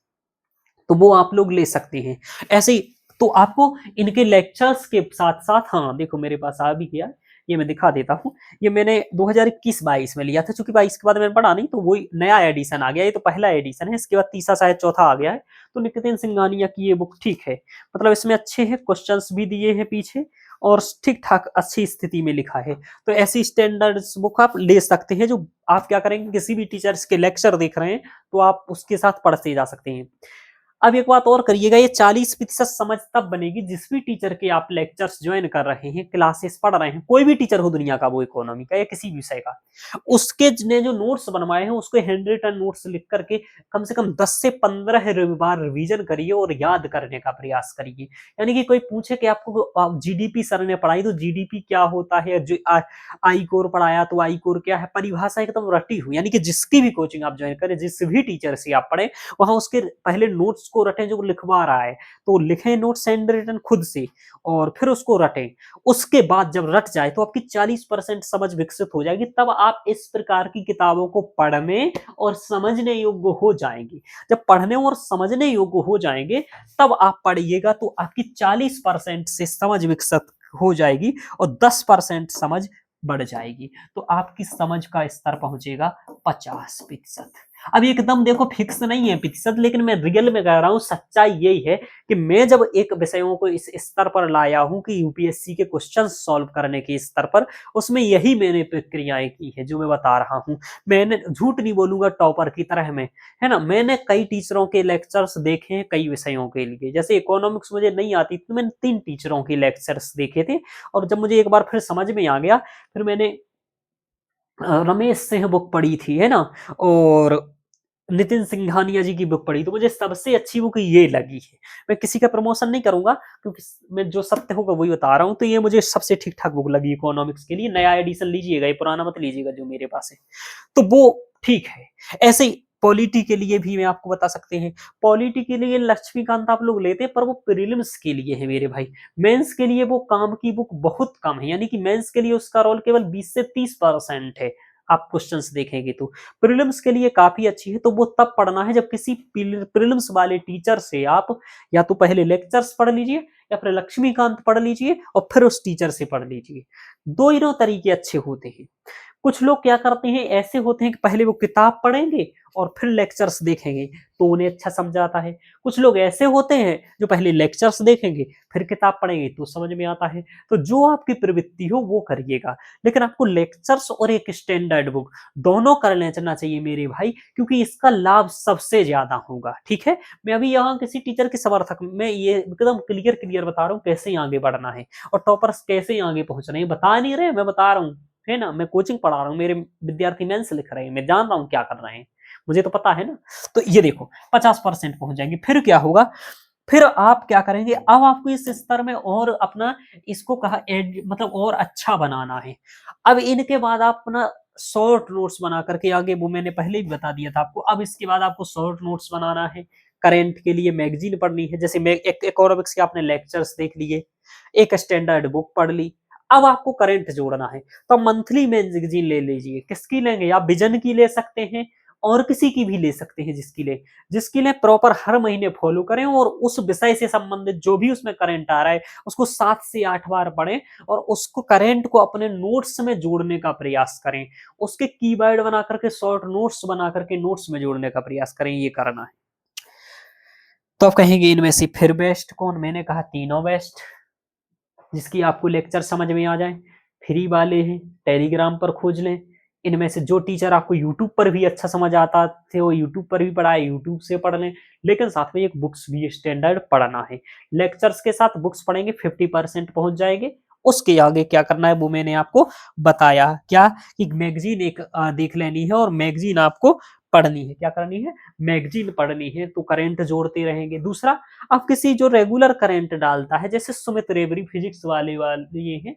तो वो आप लोग ले सकते हैं। ऐसे ही तो आपको इनके लेक्चर्स के साथ साथ, हाँ देखो मेरे पास आ भी गया, ये मैं दिखा देता हूँ। ये मैंने 2021-22 में लिया था, क्योंकि 22 के बाद मैंने पढ़ा नहीं, तो वही नया एडिशन आ गया। ये तो पहला एडिशन है, इसके बाद तीसरा शायद चौथा आ गया है। तो नितिन सिंघानिया की ये बुक ठीक है, मतलब इसमें अच्छे हैं, क्वेश्चंस भी दिए हैं पीछे, और ठीक ठाक अच्छी स्थिति में लिखा है। तो ऐसी स्टैंडर्ड बुक आप ले सकते हैं, जो आप क्या करेंगे, किसी भी टीचर्स के लेक्चर देख रहे हैं तो आप उसके साथ पढ़ते जा सकते हैं। अब एक बात और करिएगा, ये 40% समझ तब बनेगी जिस भी टीचर के आप लेक्चर्स ज्वाइन कर रहे हैं, क्लासेस पढ़ रहे हैं, कोई भी टीचर हो दुनिया का, वो इकोनॉमी का या किसी भी विषय का, उसके ने जो नोट्स बनवाए हैं उसको हैंड रिटन नोट्स लिख करके कम से कम 10 से 15 बार रिवीजन करिए और याद करने का प्रयास करिए। यानी कि कोई पूछे कि आपको जीडीपी सर ने पढ़ाई, तो जीडीपी क्या होता है, जो आई कोर पढ़ाया तो आई कोर क्या है, परिभाषा एकदम रटी हुई। यानी कि जिसकी भी कोचिंग आप ज्वाइन करें, जिस भी टीचर से आप पढ़े, वहां उसके पहले नोट्स को रटें जो लिखवा रहा है, तो लिखें नोट्स हैंड रिटन खुद से, और फिर उसको रटें। उसके बाद जब रट जाए तो आपकी 40% समझ विकसित हो जाएगी, तब आप इस प्रकार की किताबों को पढ़ने और समझने योग्य हो जाएंगे। जब पढ़ने और समझने योग्य हो जाएंगे तब आप पढ़िएगा, तो आपकी 40% से समझ विकसित हो जाएगी और 10% समझ बढ़ जाएगी, तो आपकी समझ का स्तर पहुंचेगा 50%। अब एकदम देखो फिक्स नहीं है प्रतिशत, लेकिन मैं रियल में कह रहा हूँ, सच्चाई यही है कि मैं जब एक विषयों को इस स्तर पर लाया हूँ कि यूपीएससी के क्वेश्चन सॉल्व करने के स्तर पर, उसमें यही मैंने प्रक्रियाएं की है जो मैं बता रहा हूँ। मैंने झूठ नहीं बोलूंगा टॉपर की तरह में, है ना। मैंने कई टीचरों के लेक्चर्स देखे हैं कई विषयों के लिए, जैसे इकोनॉमिक्स मुझे नहीं आती तो मैंने 3 टीचरों के लेक्चर्स देखे थे, और जब मुझे एक बार फिर समझ में आ गया, फिर मैंने रमेश सिंह बुक पढ़ी थी, है ना, और नितिन सिंघानिया जी की बुक पढ़ी, तो मुझे सबसे अच्छी बुक ये लगी है। मैं किसी का प्रमोशन नहीं करूंगा, क्योंकि मैं जो सत्य होगा वही बता रहा हूँ, तो ये मुझे सबसे ठीक ठाक बुक लगी इकोनॉमिक्स के लिए। नया एडिशन लीजिएगा, ये पुराना मत लीजिएगा जो मेरे पास है, तो वो ठीक है। ऐसे ही पॉलिटी के लिए भी मैं आपको बता सकते हैं, पॉलिटी के लिए लक्ष्मीकांत आप लोग लेते हैं, पर वो प्रीलिम्स के लिए है मेरे भाई। मेंस के लिए वो काम की बुक बहुत कम है, यानी कि मेंस के लिए उसका रोल केवल 20 से 30% है, आप क्वेश्चंस देखेंगे तो। प्रीलिम्स के लिए काफी अच्छी है, तो वो तब पढ़ना है जब किसी प्रीलिम्स वाले टीचर से आप या तो पहले लेक्चर्स पढ़ लीजिए, या फिर लक्ष्मीकांत पढ़ लीजिए और फिर उस टीचर से पढ़ लीजिए। दोनों तरीके अच्छे होते हैं। कुछ लोग क्या करते हैं, ऐसे होते हैं कि पहले वो किताब पढ़ेंगे और फिर लेक्चर्स देखेंगे, तो उन्हें अच्छा समझ आता है। कुछ लोग ऐसे होते हैं जो पहले लेक्चर्स देखेंगे फिर किताब पढ़ेंगे, तो समझ में आता है। तो जो आपकी प्रवृत्ति हो वो करिएगा, लेकिन आपको लेक्चर्स और एक स्टैंडर्ड बुक दोनों कर लेना चाहिए मेरे भाई, क्योंकि इसका लाभ सबसे ज्यादा होगा। ठीक है, मैं अभी यहाँ किसी टीचर के समर्थक, मैं ये एकदम क्लियर क्लियर बता रहा हूँ कैसे आगे बढ़ना है, और टॉपर्स कैसे आगे पहुंच रहे हैं बता नहीं रहे, मैं बता रहा हूँ, है ना। मैं कोचिंग पढ़ा रहा हूँ, मेरे विद्यार्थी मेंस लिख रहे हैं, मैं जान रहा हूँ क्या कर रहे हैं, मुझे तो पता है ना। तो ये देखो 50% पहुंच जाएंगे, फिर क्या होगा, फिर आप क्या करेंगे, अब आपको इस स्तर में और अपना इसको कहा मतलब और अच्छा बनाना है। अब इनके बाद आप अपना शॉर्ट नोट्स बना करके आगे, वो मैंने पहले ही बता दिया था आपको, अब इसके बाद आपको शॉर्ट नोट्स बनाना है। करेंट के लिए मैगजीन पढ़नी है, जैसे मैं एक इकोनॉमिक्स के आपने लेक्चर्स देख लिए, एक स्टैंडर्ड बुक पढ़ ली, अब आपको करंट जोड़ना है, तो मंथली मैगजीन ले लीजिए। किसकी लेंगे आप, विजन की ले सकते हैं, और किसी की भी ले सकते हैं, जिसकी ले प्रॉपर हर महीने फॉलो करें, और उस विषय से संबंधित जो भी उसमें करंट आ रहा है उसको 7 से 8 बार पढ़ें, और उसको करंट को अपने नोट्स में जोड़ने का प्रयास करें, उसके कीवर्ड बना करके शॉर्ट नोट्स बना करके नोट्स में जोड़ने का प्रयास करें, ये करना है। तो आप कहेंगे इनमें से फिर बेस्ट कौन, मैंने कहा तीनों बेस्ट, जिसकी आपको लेक्चर समझ में आ जाए। फ्री वाले हैं, टेलीग्राम पर खोज लें। इनमें से जो टीचर आपको यूट्यूब पर भी अच्छा समझ आता थे वो यूट्यूब पर भी पढ़ाए, यूट्यूब से पढ़ लें, लेकिन साथ में एक बुक्स भी स्टैंडर्ड पढ़ना है। लेक्चर्स के साथ बुक्स पढ़ेंगे 50% पहुंच जाएंगे। उसके आगे क्या करना है वो मैंने आपको बताया, क्या कि मैगजीन एक देख लेनी है, और मैगजीन आपको पढ़नी है। क्या करनी है, मैगजीन पढ़नी है, तो करंट जोड़ते रहेंगे। दूसरा, अब किसी जो रेगुलर करंट डालता है, जैसे सुमित रेवरी फिजिक्स वाले ये हैं,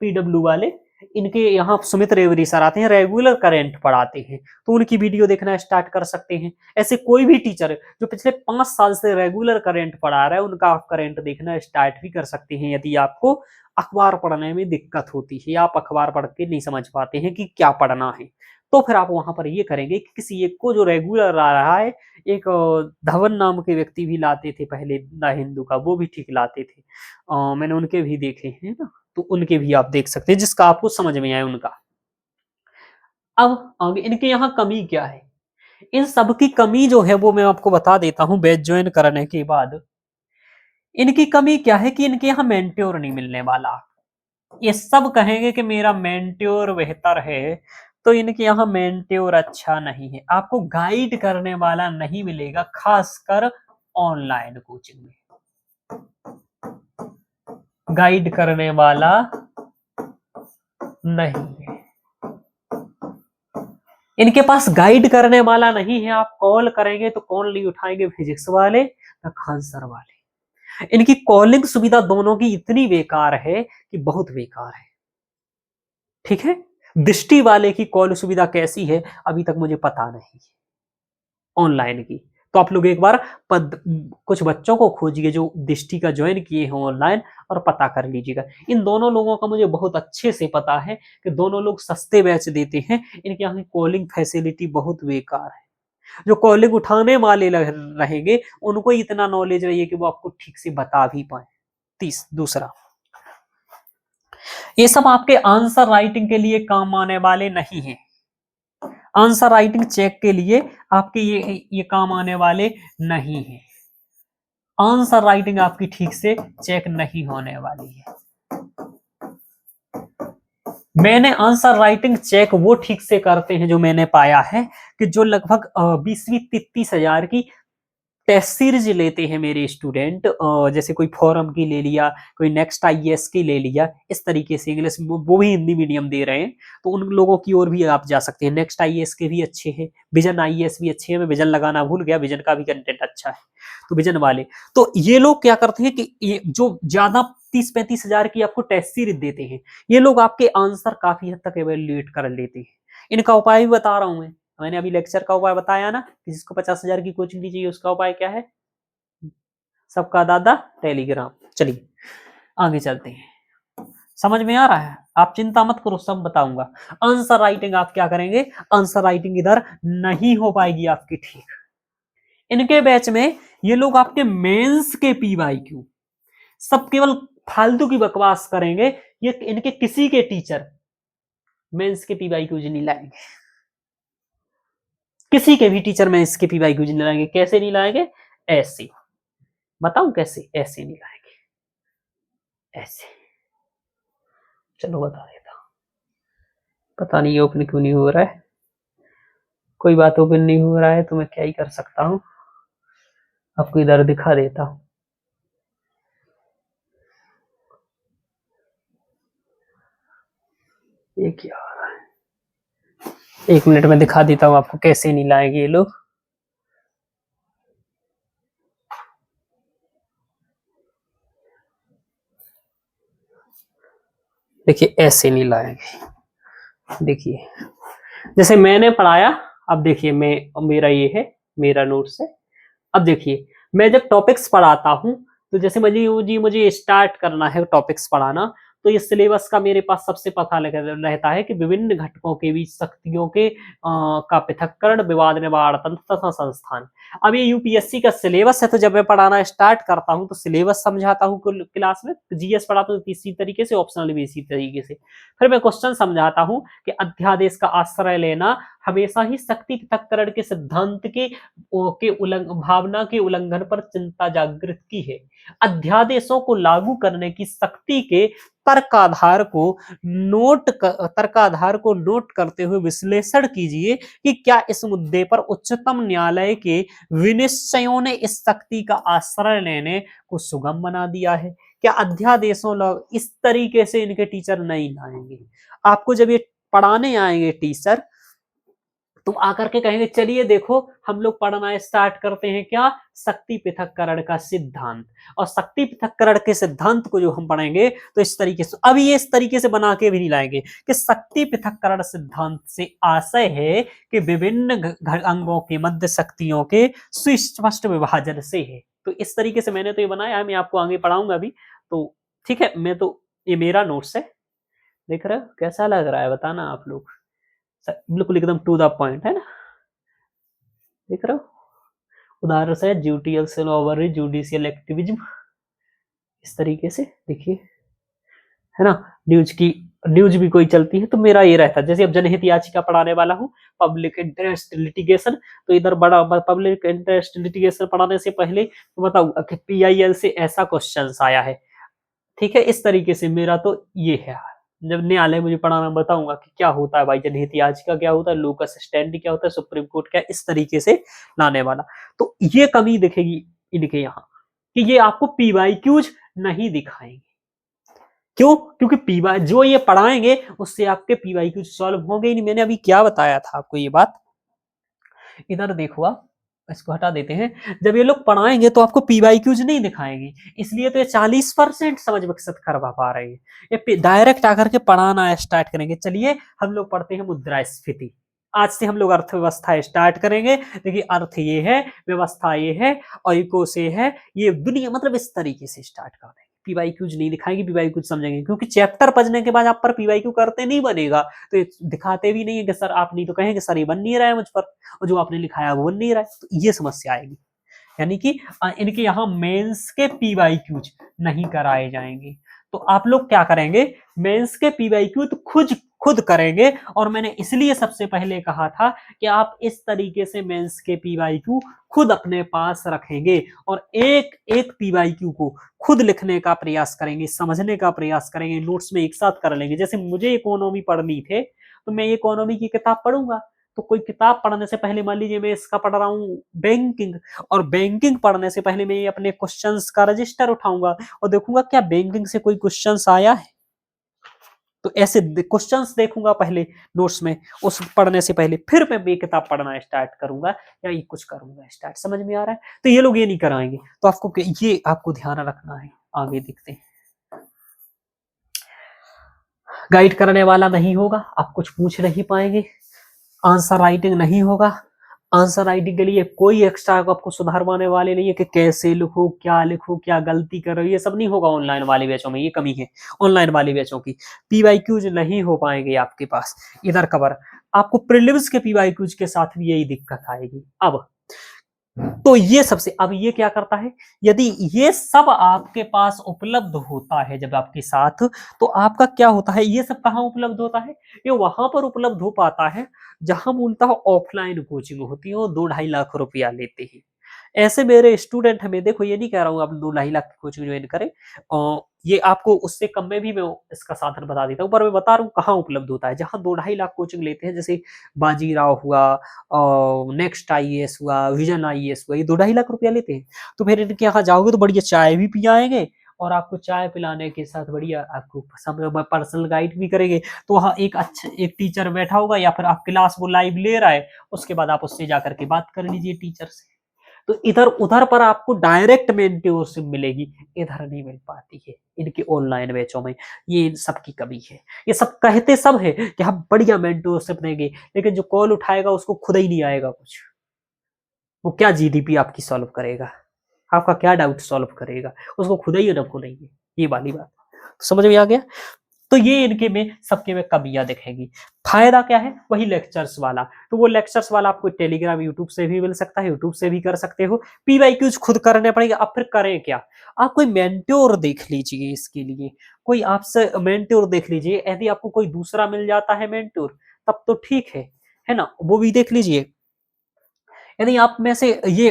पीडब्ल्यू वाले, इनके यहाँ सुमित रेवरी सर आते हैं, रेगुलर करंट पढ़ाते हैं, तो उनकी वीडियो देखना स्टार्ट कर सकते हैं। ऐसे कोई भी टीचर जो पिछले 5 साल से रेगुलर करंट पढ़ा रहा है, उनका आप करंट देखना स्टार्ट भी कर सकते हैं, यदि आपको अखबार पढ़ने में दिक्कत होती है, आप अखबार पढ़ के नहीं समझ पाते हैं कि क्या पढ़ना है, तो फिर आप वहां पर ये करेंगे कि किसी एक को जो रेगुलर आ रहा है, एक धवन नाम के व्यक्ति भी लाते थे पहले, द हिंदू का, वो भी ठीक लाते थे, मैंने उनके भी देखे हैं ना, तो उनके भी आप देख सकते हैं, जिसका आपको समझ में आए उनका। अब आगे इनके यहाँ कमी क्या है, इन सब की कमी जो है वो मैं आपको बता देता हूँ बैच ज्वाइन करने के बाद। इनकी कमी क्या है कि इनके यहाँ मेंट्योर नहीं मिलने वाला। ये सब कहेंगे कि मेरा मेंट्योर बेहतर है, तो इनके यहाँ मेंट्योर अच्छा नहीं है, आपको गाइड करने वाला नहीं मिलेगा, खासकर ऑनलाइन कोचिंग में गाइड करने वाला नहीं है। इनके पास गाइड करने वाला नहीं है, आप कॉल करेंगे तो कॉल नहीं उठाएंगे फिजिक्स वाले या खान सर वाले। इनकी कॉलिंग सुविधा दोनों की इतनी बेकार है कि बहुत बेकार है। ठीक है, दृष्टि वाले की कॉल सुविधा कैसी है अभी तक मुझे पता नहीं है ऑनलाइन की, तो आप लोग एक बार कुछ बच्चों को खोजिए जो दृष्टि का ज्वाइन किए हैं ऑनलाइन, और पता कर लीजिएगा। इन दोनों लोगों का मुझे बहुत अच्छे से पता है कि दोनों लोग सस्ते बैच देते हैं, इनके यहाँ कॉलिंग फैसिलिटी बहुत बेकार है। जो कॉलिंग उठाने वाले रहेंगे उनको इतना नॉलेज रही है कि वो आपको ठीक से बता भी पाए। दूसरा, ये सब आपके आंसर राइटिंग के लिए काम आने वाले नहीं है। आंसर राइटिंग चेक के लिए आपके ये काम आने वाले नहीं है। आंसर राइटिंग आपकी ठीक से चेक नहीं होने वाली है। मैंने आंसर राइटिंग चेक वो ठीक से करते हैं जो मैंने पाया है कि जो लगभग 20-30 हजार की टेस्ट सीरीज लेते हैं मेरे स्टूडेंट, जैसे कोई फोरम की ले लिया, कोई नेक्स्ट आईएएस की ले लिया, इस तरीके से इंग्लिश वो भी हिंदी मीडियम दे रहे हैं, तो उन लोगों की ओर भी आप जा सकते हैं। नेक्स्ट आईएएस के भी अच्छे हैं, विजन आईएएस भी अच्छे हैं, मैं विजन लगाना भूल गया, विजन का भी कंटेंट अच्छा है, तो विजन वाले। तो ये लोग क्या करते हैं कि ये जो ज्यादा 30-35 हजार की आपको टेस्ट सीरीज देते हैं, ये लोग आपके आंसर काफी हद तक एवेल्युएट कर लेते हैं। इनका उपाय भी बता रहा हूं मैं, मैंने अभी लेक्चर का उपाय बताया ना कि जिसको 50 हजार की कोचिंग दी चाहिए उसका उपाय क्या है, सबका दादा टेलीग्राम। चलिए आगे चलते हैं, समझ में आ रहा है, आप चिंता मत करो, सब बताऊंगा। आंसर राइटिंग आप क्या करेंगे, आंसर राइटिंग इधर नहीं हो पाएगी आपकी ठीक। इनके बैच में ये लोग आपके मेंस के पीवाईक्यू सब केवल फालतू की बकवास करेंगे, ये इनके किसी के टीचर मेंस के पीवाईक्यू नहीं लाएंगे, किसी के भी टीचर मेंस के पीवाईक्यू नहीं लाएंगे। कैसे नहीं लाएंगे, ऐसे बताऊं कैसे, ऐसे नहीं लाएंगे, ऐसे। चलो बता देता हूं, पता नहीं ओपन क्यों नहीं हो रहा है, कोई बात ओपन नहीं हो रहा है तो मैं क्या ही कर सकता हूं, आपको इधर दिखा देता हूं। ये क्या हो रहा है, 1 मिनट में दिखा देता हूं आपको कैसे नहीं लाएंगे ये लोग। देखिए ऐसे नहीं लाएंगे, देखिए जैसे मैंने पढ़ाया, अब देखिए मेरा ये है, मेरा नोट्स है। अब देखिए मैं जब टॉपिक्स पढ़ाता हूं, तो जैसे मुझे स्टार्ट करना है टॉपिक्स पढ़ाना, तो ये सिलेबस का मेरे पास सबसे पता रहता है कि विभिन्न घटकों के बीच शक्तियों के का पृथक्करण, विवाद निवारण तंत्र तथा संस्थान। अब ये यूपीएससी का सिलेबस है, तो जब मैं पढ़ाना स्टार्ट करता हूं तो सिलेबस समझाता हूं क्लास में, जीएस पढ़ाता हूं इसी तरीके से, ऑप्शनल भी इसी तरीके से, फिर मैं क्वेश्चन समझाता हूं कि अध्यादेश का आश्रय लेना हमेशा ही शक्ति पृथक्करण के सिद्धांत के भावना के उल्लंघन पर चिंता जागृत की है। अध्यादेशों को लागू करने की शक्ति के तर्काधार को नोट करते हुए विश्लेषण कीजिए कि क्या इस मुद्दे पर उच्चतम न्यायालय के विनिश्चयों ने इस शक्ति का आश्रय लेने को सुगम बना दिया है। क्या अध्यादेशों लोग इस तरीके से इनके टीचर नहीं लाएंगे, आपको जब ये पढ़ाने आएंगे टीचर तो आकर के कहेंगे चलिए देखो हम लोग पढ़ना स्टार्ट करते हैं क्या, शक्ति पृथक्करण का सिद्धांत। और शक्ति पृथक्करण के सिद्धांत को जो हम पढ़ेंगे तो इस तरीके से, अब ये इस तरीके से बना के भी नहीं लाएंगे कि शक्ति पृथक्करण सिद्धांत से आशय है कि विभिन्न अंगों के मध्य शक्तियों के सुस्पष्ट विभाजन से है। तो इस तरीके से मैंने तो ये बनाया है, मैं आपको आगे पढ़ाऊंगा अभी, तो ठीक है। मैं तो ये मेरा नोट्स है, देख रहे हो कैसा लग रहा है बताना आप लोग, बिल्कुल एकदम टू द पॉइंट है ना, देख रहे हो। उदाहरण से जुडिशियल ओवर जुडिशियल एक्टिविज्म, इस तरीके से देखिए, है ना। न्यूज भी कोई चलती है तो मेरा ये रहता है, जैसे अब जनहित याचिका पढ़ाने वाला हूँ, पब्लिक इंटरेस्ट लिटिगेशन, तो इधर बड़ा पब्लिक इंटरेस्ट लिटिगेशन पढ़ाने से पहले तो बताऊँ कि PIL से ऐसा क्वेश्चन आया है, ठीक है। इस तरीके से मेरा तो ये है, जब न्यायालय मुझे पढ़ाना बताऊंगा कि क्या होता है भाई जनहित याचिका क्या होता है, लोकस स्टैंडी क्या होता है, सुप्रीम कोर्ट क्या, इस तरीके से लाने वाला। तो ये कमी दिखेगी इनके यहाँ कि ये आपको पीवाईक्यूज नहीं दिखाएंगे, क्यों, क्योंकि पीवाई जो ये पढ़ाएंगे उससे आपके पीवाईक्यूज सॉल्व होंगे ही नहीं। मैंने अभी क्या बताया था आपको ये बात, इधर देखो आप, इसको हटा देते हैं। जब ये लोग पढ़ाएंगे तो आपको पीवाईक्यूज नहीं दिखाएंगे, इसलिए तो ये 40% समझ विकसित करवा पा रहे हैं। ये डायरेक्ट आकर के पढ़ाना स्टार्ट करेंगे। चलिए हम लोग पढ़ते हैं मुद्रास्फीति, आज से हम लोग अर्थव्यवस्था स्टार्ट करेंगे। देखिए अर्थ ये है, व्यवस्था ये है, और इको से है, ये दुनिया, मतलब इस तरीके से स्टार्ट कर देंगे। पीवाईक्यूज नहीं दिखाएंगे, पीवाईक्यूज समझेंगे, क्योंकि चैप्टर पढ़ने के बाद आप पर पीवाईक्यू करते नहीं बनेगा, तो ये दिखाते भी नहीं है कि सर आप नहीं तो कहेंगे सर ये बन नहीं रहा है मुझ पर, और जो आपने लिखाया वो बन नहीं रहा है, तो ये समस्या आएगी। यानी कि इनके यहाँ मेंस के पीवाईक्यूज नहीं कराए जाएंगे। तो आप लोग क्या करेंगे, मेंस के पीवाईक्यू तो खुद करेंगे। और मैंने इसलिए सबसे पहले कहा था कि आप इस तरीके से मेंस के पीवाईक्यू खुद अपने पास रखेंगे और एक एक पीवाईक्यू को खुद लिखने का प्रयास करेंगे, समझने का प्रयास करेंगे, नोट्स में एक साथ कर लेंगे। जैसे मुझे इकोनॉमी पढ़नी थे तो मैं इकोनॉमी की किताब पढ़ूंगा, तो कोई किताब पढ़ने से पहले मान लीजिए मैं इसका पढ़ रहा हूँ बैंकिंग, और बैंकिंग पढ़ने से पहले मैं अपने क्वेश्चंस का रजिस्टर उठाऊंगा और देखूंगा क्या बैंकिंग से कोई क्वेश्चंस आया है, तो ऐसे क्वेश्चंस देखूंगा पहले नोट्स में उस पढ़ने से पहले, फिर मैं ये किताब पढ़ना स्टार्ट करूंगा या ये कुछ करूंगा स्टार्ट। समझ में आ रहा है? तो ये लोग ये नहीं कराएंगे, तो आपको ये आपको ध्यान रखना है। आगे देखते हैं। गाइड करने वाला नहीं होगा, आप कुछ पूछ नहीं पाएंगे, आंसर राइटिंग नहीं होगा। आंसर राइटिंग के लिए कोई एक्स्ट्रा आपको सुधारवाने वाले नहीं है कि कैसे लिखो, क्या गलती करो, ये सब नहीं होगा ऑनलाइन वाले बैचों में। ये कमी है ऑनलाइन वाले बैचों की, पीवाईक्यूज नहीं हो पाएंगे आपके पास इधर कवर। आपको प्रीलिम्स के पीवाईक्यूज के साथ भी यही दिक्कत आएगी। अब तो ये सबसे, अब ये क्या करता है, यदि ये सब आपके पास उपलब्ध होता है जब आपके साथ, तो आपका क्या होता है, ये सब कहाँ उपलब्ध होता है, ये वहां पर उपलब्ध हो पाता है जहां मूलतः ऑफलाइन कोचिंग होती है और 2-2.5 लाख रुपया लेते हैं। ऐसे मेरे स्टूडेंट हमें, देखो ये नहीं कह रहा हूँ आप 2-2.5 लाख की कोचिंग ज्वाइन करें, और ये आपको उससे कम में भी मैं इसका साधन बता देता हूँ, पर मैं बता रहा हूँ कहाँ उपलब्ध होता है। जहां 2-2.5 लाख कोचिंग लेते हैं, जैसे बाजीराव हुआ और नेक्स्ट आईएएस हुआ, विजन आईएएस हुआ, ये 2-2.5 लाख रुपया लेते हैं। तो फिर इनके यहाँ जाओगे तो बढ़िया चाय भी पिलाएंगे, और आपको चाय पिलाने के साथ बढ़िया आपको पर्सनल गाइड भी करेंगे। तो वहाँ एक अच्छा एक टीचर बैठा होगा, या फिर आप क्लास वो लाइव ले रहा है, उसके बाद आप उससे जाकर के बात कर लीजिए टीचर से। तो इधर उधर पर आपको डायरेक्ट मेंटरशिप मिलेगी, इधर नहीं मिल पाती है इनके ऑनलाइन बैचों में। ये इन सब की कमी है। ये सब कहते सब है कि हम बढ़िया मेंटरशिप देंगे, लेकिन जो कॉल उठाएगा उसको खुद ही नहीं आएगा कुछ। वो क्या जीडीपी आपकी सॉल्व करेगा, आपका क्या डाउट सॉल्व करेगा, उसको खुद ही अनुभव नहीं है। ये वाली बात समझ में आ गया? तो ये इनके में सबके में कमियां दिखेंगी। फायदा क्या है, वही लेक्चर्स वाला। तो वो लेक्चर्स वाला आपको टेलीग्राम यूट्यूब से भी मिल सकता है, यूट्यूब से भी कर सकते हो। पीवाईक्यूज खुद करने पड़ेंगे। अब फिर करें क्या, आप कोई मेंटोर देख लीजिए इसके लिए, कोई आपसे मेंटोर देख लीजिए। यदि आपको कोई दूसरा मिल जाता है मेंटोर तब तो ठीक है ना, वो भी देख लीजिए। यदि आप में से ये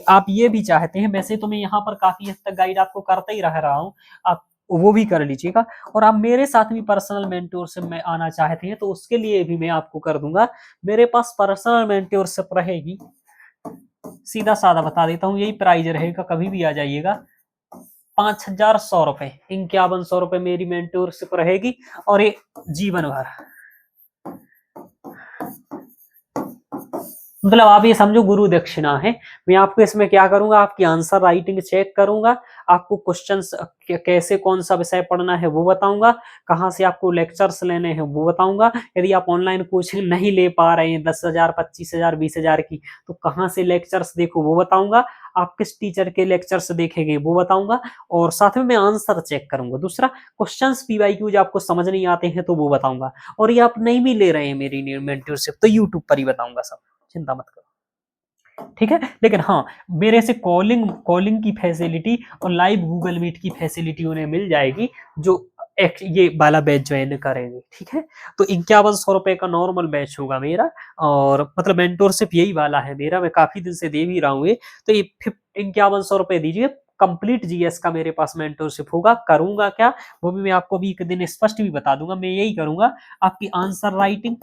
आप ये भी चाहते हैं, वैसे तो मैं यहाँ पर काफी हद तक गाइड आपको करता ही रह रहा हूँ, आप वो भी कर लीजिएगा। और आप मेरे साथ भी पर्सनल मेंटोरशिप में आना चाहते हैं तो उसके लिए भी मैं आपको कर दूंगा। मेरे पास पर्सनल मेंटोरशिप रहेगी, सीधा साधा बता देता हूँ, यही प्राइस रहेगा, कभी भी आ जाइएगा। 5,100 रुपए, 5100 रुपए मेरी मेंटोरशिप रहेगी, और ये जीवन भर, मतलब आप ये समझो गुरु दक्षिणा है। मैं आपको इसमें क्या करूंगा, आपकी आंसर राइटिंग चेक करूंगा, आपको क्वेश्चंस कैसे कौन सा विषय पढ़ना है वो बताऊंगा, कहाँ से आपको लेक्चर्स लेने हैं वो बताऊंगा। यदि आप ऑनलाइन कोचिंग नहीं ले पा रहे हैं 10,000, 25,000, 20,000 की, तो कहाँ से लेक्चर्स देखो वो बताऊंगा, आप किस टीचर के लेक्चर्स देखेंगे वो बताऊंगा, और साथ में मैं आंसर चेक करूंगा। दूसरा, क्वेश्चंस पीवाईक्यूज आपको समझ नहीं आते हैं तो वो बताऊंगा। और ये आप नहीं भी ले रहे हैं मेरी मेंटरशिप तो यूट्यूब पर ही बताऊंगा सब, चिंता मत करो, ठीक है। लेकिन हाँ, मेरे से कॉलिंग कॉलिंग की फैसिलिटी और लाइव गूगल मीट की फैसिलिटी उन्हें मिल जाएगी जो ये वाला बैच ज्वाइन करेंगे, ठीक है। तो 5100 रुपए का नॉर्मल बैच होगा मेरा, और मतलब मेंटोरशिप यही वाला है मेरा, मैं काफी दिन से दे भी रहा हूँ। तो ये 5100 रुपए दीजिए, कंप्लीट जीएस का मेरे पास मेंटोरशिप होगा। करूंगा क्या, वो भी मैं आपको भी एक दिन स्पष्ट भी बता दूंगा। मैं यही करूंगा, आपकी आंसर राइटिंग,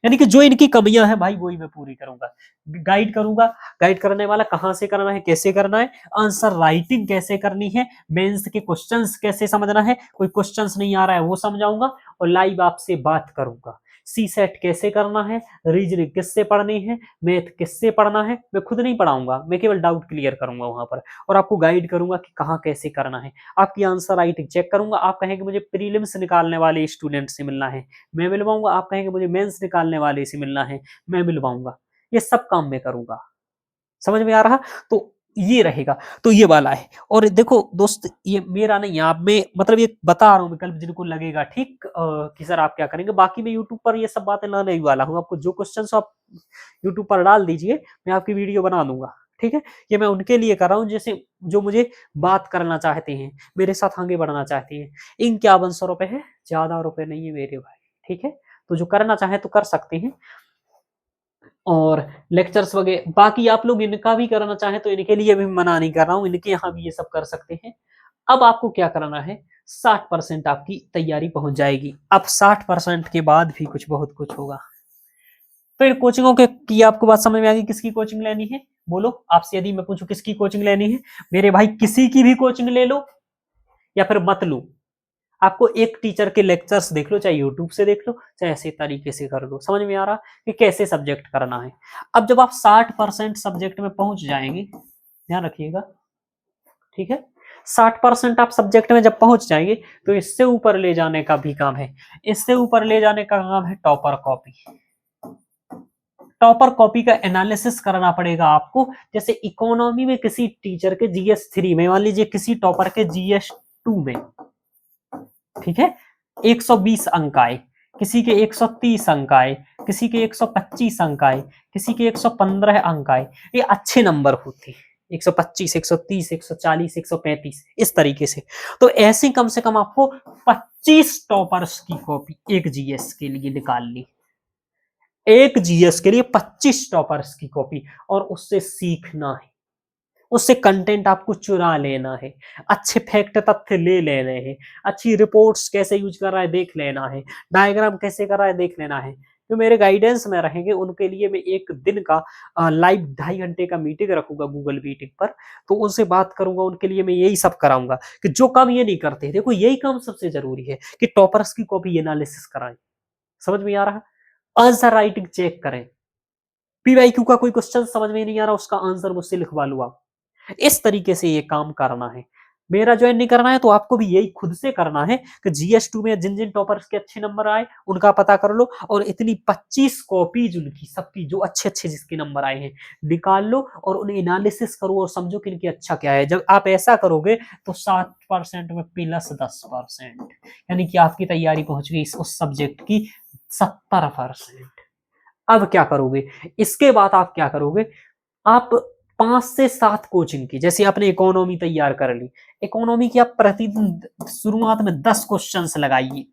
यानी कि जो इनकी कमियां हैं भाई वही मैं पूरी करूंगा, गाइड करूंगा। गाइड करने वाला कहां से करना है, कैसे करना है, आंसर राइटिंग कैसे करनी है, मेंस के क्वेश्चंस कैसे समझना है, कोई क्वेश्चंस नहीं आ रहा है वो समझाऊंगा, और लाइव आपसे बात करूंगा। सी सेट कैसे करना है, रीजनिंग किससे पढ़नी है, मैथ किससे पढ़ना है, मैं खुद नहीं पढ़ाऊंगा, मैं केवल डाउट क्लियर करूंगा वहां पर, और आपको गाइड करूंगा कि कहाँ कैसे करना है। आपकी आंसर राइटिंग चेक करूंगा। आप कहेंगे मुझे प्रीलिम्स निकालने वाले स्टूडेंट से मिलना है, मैं मिलवाऊंगा। आप कहेंगे मुझे मेंस निकालने वाले से मिलना है, मैं मिलवाऊंगा। ये सब काम मैं करूंगा। समझ में आ रहा? तो ये रहेगा, तो ये वाला है। और देखो दोस्त, ये मेरा नहीं, आप में मतलब ये बता रहा हूँ विकल्प, जिनको लगेगा ठीक कि सर आप क्या करेंगे, बाकी मैं यूट्यूब पर ये सब बातें लाने ही वाला हूँ। आपको जो क्वेश्चन आप यूट्यूब पर डाल दीजिए, मैं आपकी वीडियो बना दूंगा, ठीक है। ये मैं उनके लिए कर रहा हूँ जैसे जो मुझे बात करना चाहते हैं, मेरे साथ आगे बढ़ना चाहते हैं। 5100 रुपए है, ज्यादा रुपए नहीं है मेरे भाई, ठीक है, तो जो करना चाहे तो कर सकते हैं। और लेक्चर्स वगैरह बाकी आप लोग इनका भी करना चाहें तो इनके लिए भी मना नहीं कर रहा हूँ, इनके यहाँ भी ये सब कर सकते हैं। अब आपको क्या करना है, 60% आपकी तैयारी पहुंच जाएगी। अब 60% के बाद भी कुछ बहुत कुछ होगा। फिर कोचिंगों के की आपको बात समझ में आ गई, किसकी कोचिंग लेनी है बोलो। आपसे यदि मैं पूछूं किसकी कोचिंग लेनी है, मेरे भाई किसी की भी कोचिंग ले लो या फिर मत लो। आपको एक टीचर के लेक्चर्स देख लो, चाहे यूट्यूब से देख लो, चाहे ऐसे तरीके से कर लो। समझ में आ रहा कि कैसे सब्जेक्ट करना है। अब जब आप 60% सब्जेक्ट में पहुंच जाएंगे, ध्यान रखिएगा, ठीक है, 60% आप सब्जेक्ट में जब पहुंच जाएंगे तो इससे ऊपर ले जाने का भी काम है। इससे ऊपर ले जाने का काम है टॉपर कॉपी। टॉपर कॉपी का एनालिसिस करना पड़ेगा आपको। जैसे इकोनॉमी में किसी टीचर के GS3 में, मान लीजिए किसी टॉपर के GS2 में, ठीक है, 120 अंक आए, किसी के 130 अंक आए, किसी के 125 अंक आए, किसी के 115 अंक आए, ये अच्छे नंबर होते, 125, 130, 140, 135 इस तरीके से। तो ऐसे कम से कम आपको 25 टॉपर्स की कॉपी एक जीएस के लिए निकालनी, एक जीएस के लिए 25 टॉपर्स की कॉपी, और उससे सीखना है, उससे कंटेंट आपको चुरा लेना है, अच्छे फैक्ट तथ्य ले लेने हैं, अच्छी रिपोर्ट्स कैसे यूज कर रहा है देख लेना है, डायग्राम कैसे कर रहा है देख लेना है। जो मेरे गाइडेंस में रहेंगे उनके लिए मैं एक दिन का लाइव 2.5 घंटे का मीटिंग रखूंगा गूगल मीटिंग पर, तो उनसे बात करूंगा, उनके लिए मैं यही सब कराऊंगा कि जो काम ये नहीं करते। देखो यही काम सबसे जरूरी है कि टॉपर्स की कॉपी एनालिसिस कराएं। समझ में आ रहा, आंसर राइटिंग चेक करें, PYQ का कोई क्वेश्चन समझ में नहीं आ रहा उसका आंसर मुझसे लिखवा लो आप। इस तरीके से ये काम करना है। मेरा ज्वाइन नहीं करना है तो आपको भी यही खुद से करना है कि GS2 में जिन जिन टॉपर्स के अच्छे नंबर आए उनका पता कर लो, और इतनी 25 कॉपीज उनकी सबकी जो अच्छे अच्छे जिसके नंबर आए हैं निकाल लो, और उन्हें एनालिसिस करो और समझो कि इनकी अच्छा क्या है। जब आप ऐसा करोगे तो 60% में +10%, यानी कि आपकी तैयारी पहुंच गई उस सब्जेक्ट की 70%। अब क्या करोगे, इसके बाद आप क्या करोगे, आप 5 से 7 कोचिंग की, जैसे आपने इकोनॉमी तैयार कर ली, इकोनॉमी की आप प्रतिदिन शुरुआत में 10 क्वेश्चंस लगाइए।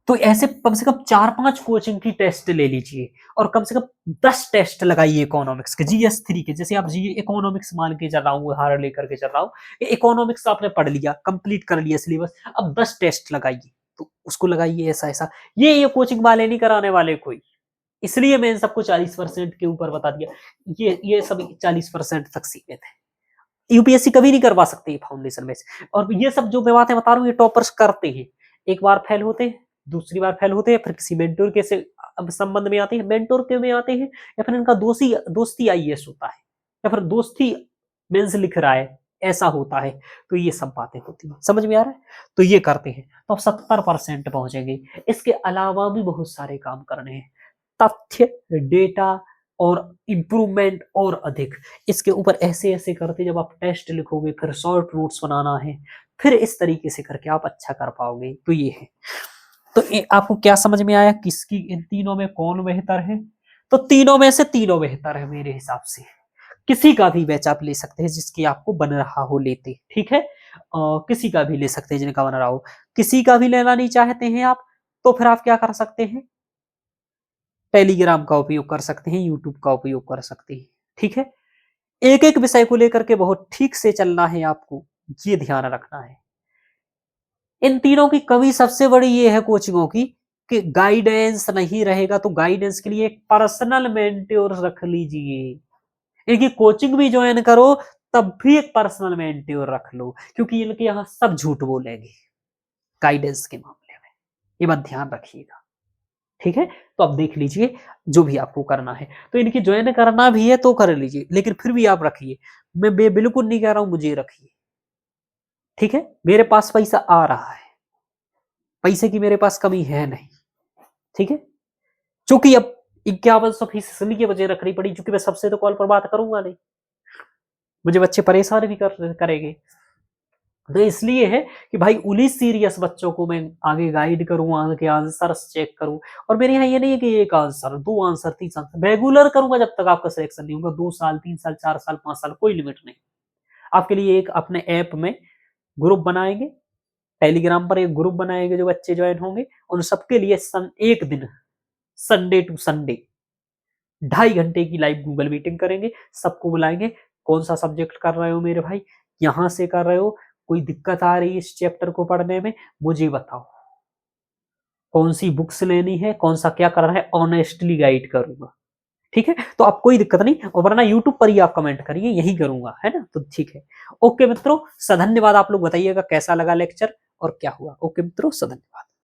तो ऐसे कम से कम 4-5 कोचिंग की टेस्ट ले लीजिए, और कम से कम 10 टेस्ट लगाइए इकोनॉमिक्स के, GS3 के। जैसे आप जी इकोनॉमिक्स मान के चल रहा हूँ, उदाहरण लेकर के चल रहा हूँ, इकोनॉमिक्स आपने पढ़ लिया, कंप्लीट कर लिया सिलेबस, अब 10 टेस्ट लगाइए। तो उसको लगाइए ऐसा ऐसा, ये कोचिंग वाले नहीं कराने वाले कोई, इसलिए मैंने सबको 40% के ऊपर बता दिया। ये सब 40% तक सीमित है, यूपीएससी कभी नहीं करवा सकते फाउंडेशन में से। और ये सब जो मैं बातें बता रहा हूँ ये टॉपर्स करते हैं, एक बार फेल होते हैं, दूसरी बार फेल होते हैं, फिर किसी मेंटोर के से अब संबंध में आते हैं, मेंटोर के में आते हैं, या फिर इनका दोस्ती आईएएस होता है, या फिर दोस्ती मेंस लिख रहा है, ऐसा होता है। तो ये सब बातें होती हैं, समझ में आ रहा है, तो ये करते हैं तो अब 70% पहुंचेंगे। इसके अलावा भी बहुत सारे काम करने हैं, तथ्य, डेटा और इंप्रूवमेंट और अधिक। इसके ऊपर ऐसे ऐसे करते जब आप टेस्ट लिखोगे, फिर शॉर्ट नोट्स बनाना है, फिर इस तरीके से करके आप अच्छा कर पाओगे। तो ये है, तो आपको क्या समझ में आया, किसकी इन तीनों में कौन बेहतर है। तो तीनों में से तीनों बेहतर है मेरे हिसाब से। किसी का भी बैच आप ले सकते हैं जिसकी आपको बन रहा हो लेते, ठीक है, किसी का भी ले सकते हैं जिनका बन रहा हो। किसी का भी लेना नहीं चाहते हैं आप, तो फिर आप क्या कर सकते हैं, टेलीग्राम का उपयोग कर सकते हैं, यूट्यूब का उपयोग कर सकते हैं, ठीक है। एक एक विषय को लेकर के बहुत ठीक से चलना है आपको, ये ध्यान रखना है। इन तीनों की कमी सबसे बड़ी ये है कोचिंगों की कि गाइडेंस नहीं रहेगा, तो गाइडेंस के लिए एक पर्सनल मेंटोर रख लीजिए। इनकी कोचिंग भी ज्वाइन करो तब भी एक पर्सनल मेंटोर रख लो, क्योंकि इनके यहाँ सब झूठ बोलेंगे गाइडेंस के मामले में, ये बात ध्यान रखिएगा, ठीक है। तो अब देख लीजिए जो भी आपको करना है, तो इनकी ज्वाइन करना भी है तो कर लीजिए, लेकिन फिर भी आप रखिए, मैं बिल्कुल नहीं कह रहा हूं मुझे रखिए, ठीक है। मेरे पास पैसा आ रहा है, पैसे की मेरे पास कमी है नहीं, ठीक है। चूंकि अब 5100 फीस इसलिए वजह रखनी पड़ी क्योंकि मैं सबसे तो कॉल पर बात करूंगा नहीं, मुझे बच्चे परेशान भी करेंगे। तो इसलिए है कि भाई उन्हीं सीरियस बच्चों को मैं आगे गाइड करूं, आगे आंसर चेक करूं। और मेरे यहाँ ये नहीं है कि एक आंसर, 2 आंसर, 3 आंसर, रेगुलर करूंगा जब तक आपका सिलेक्शन नहीं होगा। 2 साल, 3 साल, 4 साल, 5 साल, कोई लिमिट नहीं। आपके लिए एक अपने ऐप में ग्रुप बनाएंगे, टेलीग्राम पर एक ग्रुप बनाएंगे जो बच्चे ज्वाइन होंगे, उन सबके लिए एक दिन संडे टू संडे 2.5 घंटे की लाइव गूगल मीटिंग करेंगे। सबको बुलाएंगे, कौन सा सब्जेक्ट कर रहे हो मेरे भाई, यहां से कर रहे हो, कोई दिक्कत आ रही है इस चैप्टर को पढ़ने में मुझे बताओ, कौन सी बुक्स लेनी है, कौन सा क्या करना है, ऑनेस्टली गाइड करूंगा। ठीक है, तो आप कोई दिक्कत नहीं, और वरना यूट्यूब पर ही आप कमेंट करिए, यही करूंगा, है ना। तो ठीक है, ओके मित्रों, सधन्यवाद। आप लोग बताइएगा कैसा लगा लेक्चर और क्या हुआ। ओके मित्रों, सधन्यवाद।